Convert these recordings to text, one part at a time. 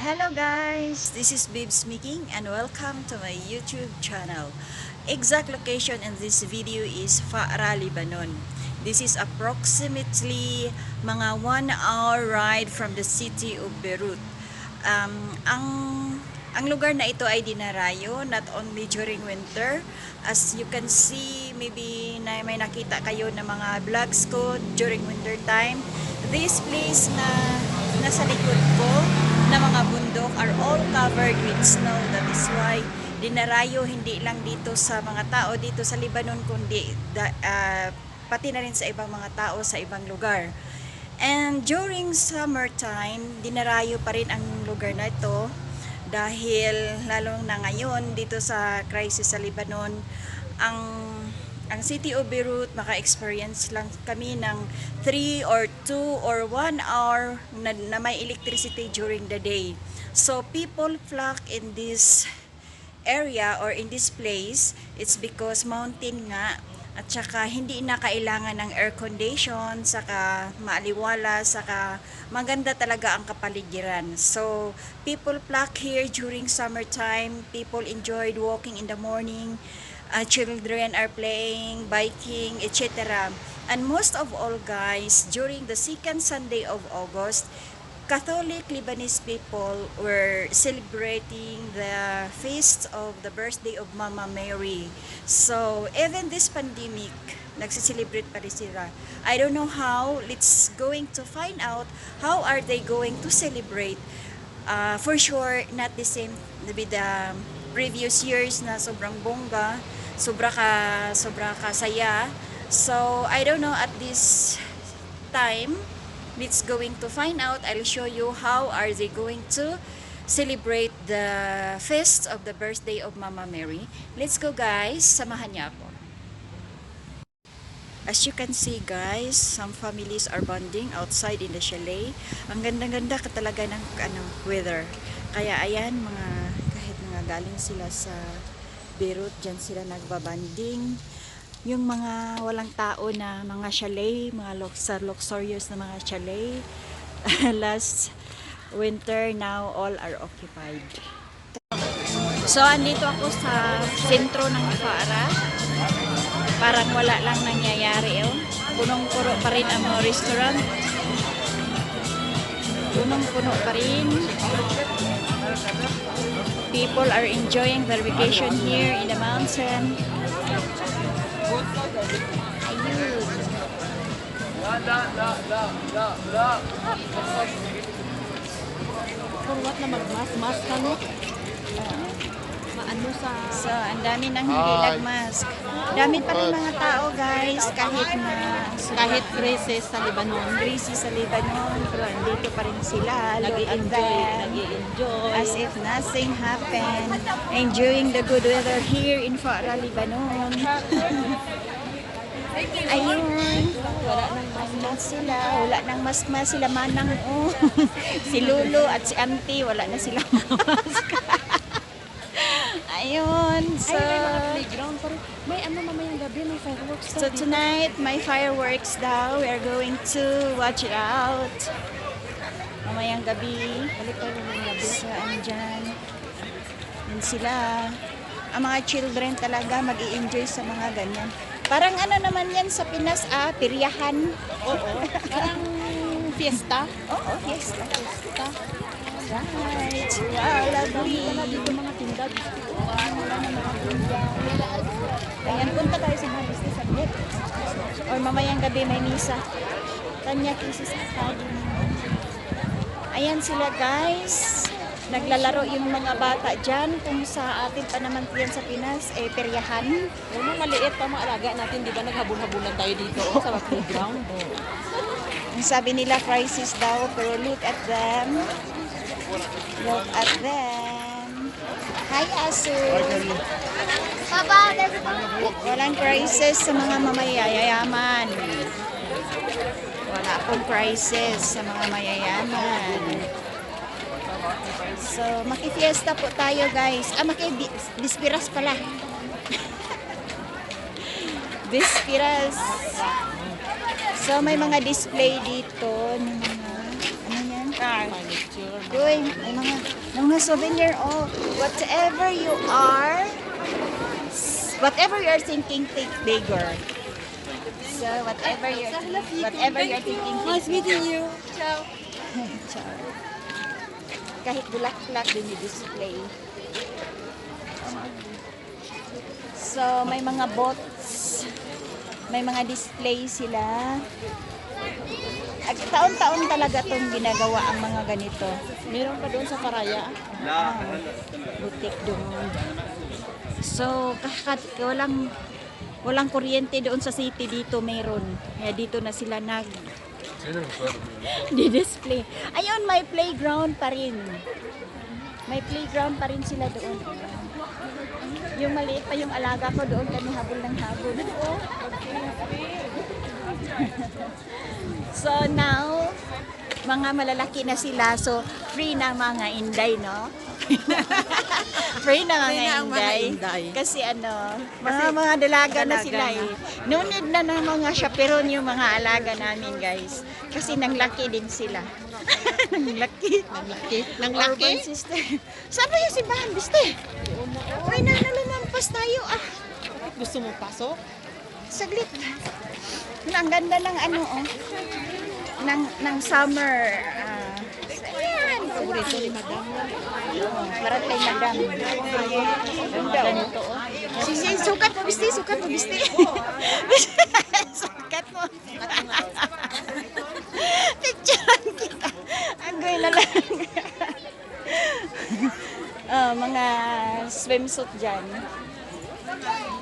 Hello guys, this is Bibs speaking and welcome to my YouTube channel. Exact location in this video is Fara, Lebanon. This is approximately mga 1 hour ride from the city of Beirut. Ang lugar na ito ay dinarayo not only during winter. As you can see, maybe na may nakita kayo na mga vlogs ko during winter time. This place na nasa likod ko na mga bundok are all covered with snow. That is why dinarayo hindi lang dito sa mga tao dito sa Lebanon kundi pati na rin sa ibang mga tao sa ibang lugar. And during summertime, dinarayo pa rin ang lugar na ito dahil lalong na ngayon dito sa crisis sa Lebanon, ang City of Beirut, maka-experience lang kami ng 3 or 2 or 1 hour na may electricity during the day. So people flock in this area or in this place. It's because mountain nga at saka hindi na kailangan ng air condition, saka maaliwala, saka maganda talaga ang kapaligiran. So people flock here during summertime. People enjoyed walking in the morning. Children are playing, biking, etc. And most of all guys, during the second Sunday of August, Catholic Lebanese people were celebrating the feast of the birthday of Mama Mary. So even this pandemic, nagsiselebrate pa rin sila. I don't know how. Let's going to find out how are they going to celebrate. For sure, not the same with the previous years na sobrang bongga, sobra ka saya. So I don't know at this time. Let's going to find out. I'll show you how are they going to celebrate the feast of the birthday of Mama Mary. Let's go guys, samahan niyo ako. As you can see guys, some families are bonding outside in the chalet. Ang ganda-ganda ka talaga ng weather. Kaya ayan, kahit mga galing sila sa Beirut, dyan sila nagbabanding. Yung mga walang tao na mga chalet, mga luxurious na mga chalet, last winter, now all are occupied. So andito ako sa sentro ng Fara. Parang wala lang nangyayari. Punong-puno pa rin ang mga restaurant. Punong-puno pa rin. People are enjoying their vacation here in the mountain. Ayun. What na mag-mask ka no? Maano sa... So, ang dami nang hindi nag-mask. Dami pa rin mga tao, guys, kahit crisis sa Lebanon. crisis sa Lebanon, pero andito pa rin sila. Look at them. Nag-i-enjoy. As if nothing happened. Enjoying the good weather here in Fara, Lebanon. Ayun. Wala nang Mas sila. Wala nang mas sila manang. Oh. Si Lulu at si Auntie, wala na silang mask. Ayun. So, ay, may mga playground. Pero may ano mamayang gabi, may fireworks. so tonight, my fireworks daw. We are going to watch it out. Mamayang gabi. Balik tayo ng gabi. So, andyan. Yan sila. Ang mga children talaga mag-i-enjoy sa mga ganyan. Parang ano naman yan sa Pinas, piryahan. Oo. Parang fiesta. Oo, yes. Fiesta. Right. Wow, lovely. Wala dito mga tinda. Wala na mga tinda. Ayan, punta tayo sa mga business saglit. Or mamayang gabi may misa. Tanya Thesis Academy. Ayan sila guys. Naglalaro yung mga bata dyan. Kung sa atin pa naman yan sa Pinas, peryahan. Yung mga maliit pa mga alaga natin, di ba naghabol-habulan tayo dito sa playground? Ang sabi nila crisis daw, pero look at them. Look at them. Hi, Asu. Papa, walang crisis sa mga mamayayaman. Wala pong crisis sa mga mayayaman. So, makifiesta po tayo guys. Bispiras pala. Bispiras. So, may mga display dito ng mga, ano yan? furniture. Doing, may mga souvenir, oh. Whatever you are thinking, think bigger. So, whatever you're thinking, Nice meeting you. Ciao. Ciao. Kahit bulak-bulak din yung display. So, may mga bots. May mga display sila. At taon-taon talaga itong ginagawa ang mga ganito. Meron pa doon sa Karaya. Butik doon. So, walang kuryente doon sa city, dito meron. Kaya dito na sila di-display. Ayun, may playground pa rin. May playground pa rin sila doon. Yung maliit pa yung alaga ko doon, kami habol ng habol. So now, mga malalaki na sila, so free na mga inday, no? Free na mga Free na ang mga inday. inday. Kasi mga dalaga na sila eh. No need na ng mga chaperon yung mga alaga namin, guys. Kasi nang laki din sila. Nang laki. Nang Urban laki? sister. Saan ba yung simbahan, biste? Uy, nalamampas tayo, ah. Gusto mo pasok? Saglit. Ang ganda ng ano, oh. Ng summer. Ayan. Paborito ni Madam. Para kay madam. Ganda, Ganito, oh. Sige, sukat mo, bisti. Sukat mo. Picturean kita. Agoy na lang. Mga swimsuit dyan.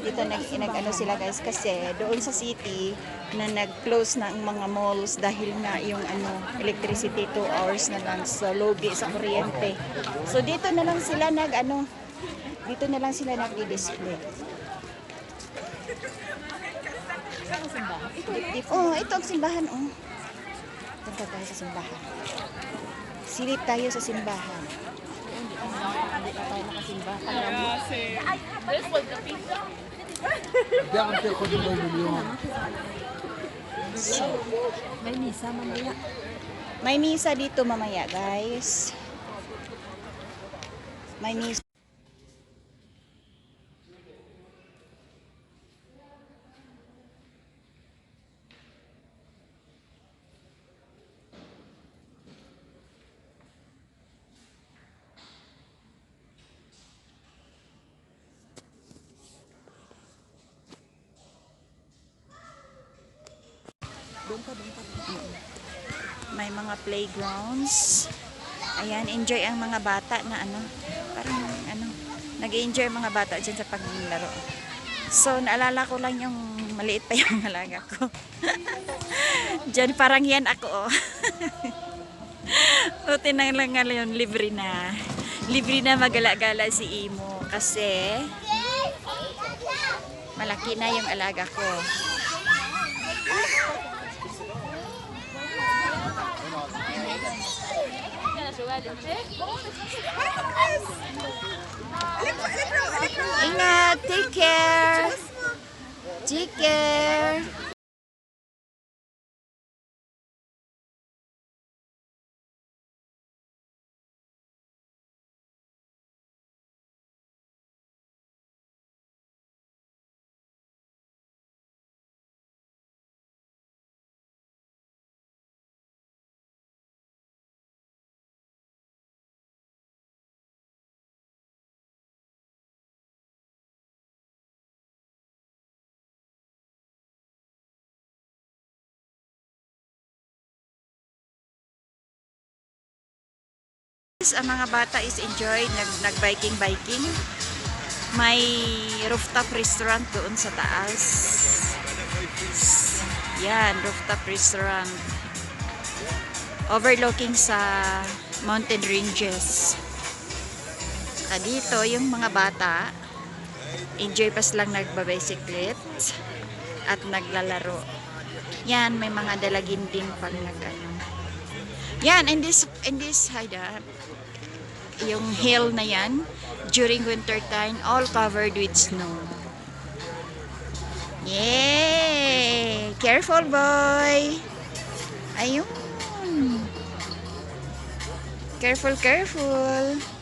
Dito nag-ano sila, guys, kasi doon sa city na nag-close na ang mga malls dahil nga yung electricity 2 hours na lang sa logi sa kuryente. So dito na lang sila nag-display. Oh, ito ang simbahan, oh. Punta tayo sa simbahan. Silip tayo sa simbahan. Hindi na tayo nakasimba. May misa mamaya. May misa dito mamaya, guys. May misa. May mga playgrounds. Ayan, enjoy ang mga bata na parang nag-enjoy ang mga bata dyan sa paglaro. So, naalala ko lang yung maliit pa yung alaga ko. Dyan, parang yan ako, oh. Buti na lang ngayon, libre na. Libre na magala-gala si Imo kasi malaki na yung alaga ko. Ingat, take care. Take care. Ang mga bata is enjoy nag-biking. May rooftop restaurant doon sa taas. Yan, rooftop restaurant. Overlooking sa mountain ranges. Dito, yung mga bata, enjoy pa silang nagbabicyclet at naglalaro. Yan, may mga dalaginding pang Yan, in this yung hill na yan, during winter time, all covered with snow. Yay! Careful, boy! Ayun! Careful, careful.